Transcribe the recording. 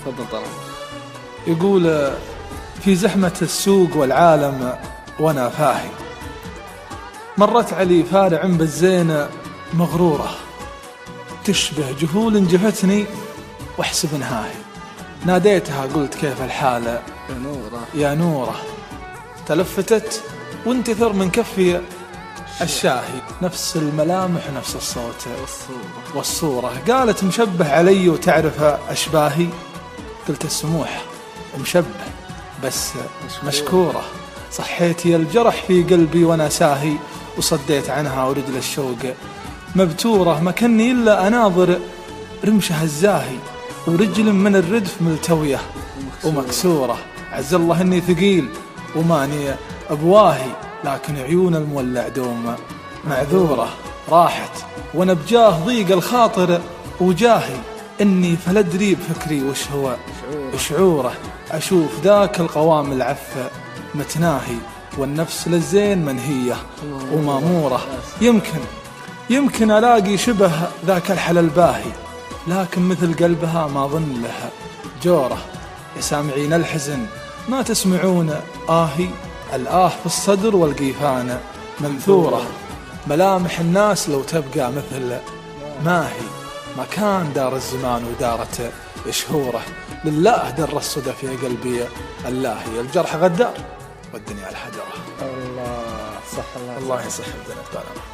تفضل طال عمرك. يقول في زحمة السوق والعالم وانا فاهي، مرت علي فارع بالزين مغرورة، تشبه جفول جفتني واحسب نهاهي. ناديتها قلت كيف الحال يا نورة يا نورة، تلفتت وانتثر من كفي الشاهي، نفس الملامح ونفس الصوت والصورة. قالت مشبه علي وتعرف أشباهي، قلت السموح مشبه بس مشكورة. صحيتي الجرح في قلبي وانا ساهي، وصديت عنها ورجل الشوق مبتورة. ما كني إلا أناظر رمشها الزاهي، ورجل من الردف ملتوية ومكسورة. عز الله إني ثقيل وماني بواهي، لكن عيون المولع دوم معذورة. راحت وانا بجاه ضيق الخاطر وجاهي، إني فلدري بفكري وش هو شعوره. أشوف ذاك القوام العفة متناهي، والنفس للزين منهية ومامورة. يمكن ألاقي شبه ذاك الحل الباهي، لكن مثل قلبها ما ظن لها جورة. يا سامعين الحزن ما تسمعون آهي، الآه في الصدر والقيفان منثورة. ملامح الناس لو تبقى مثل ماهي، ما كان دار الزمان ودارت شهوره. لله در الصدى في قلبي اللاهي، الجرح غدار والدنيا الحجرة. الله صح. الله يصح الدنيا.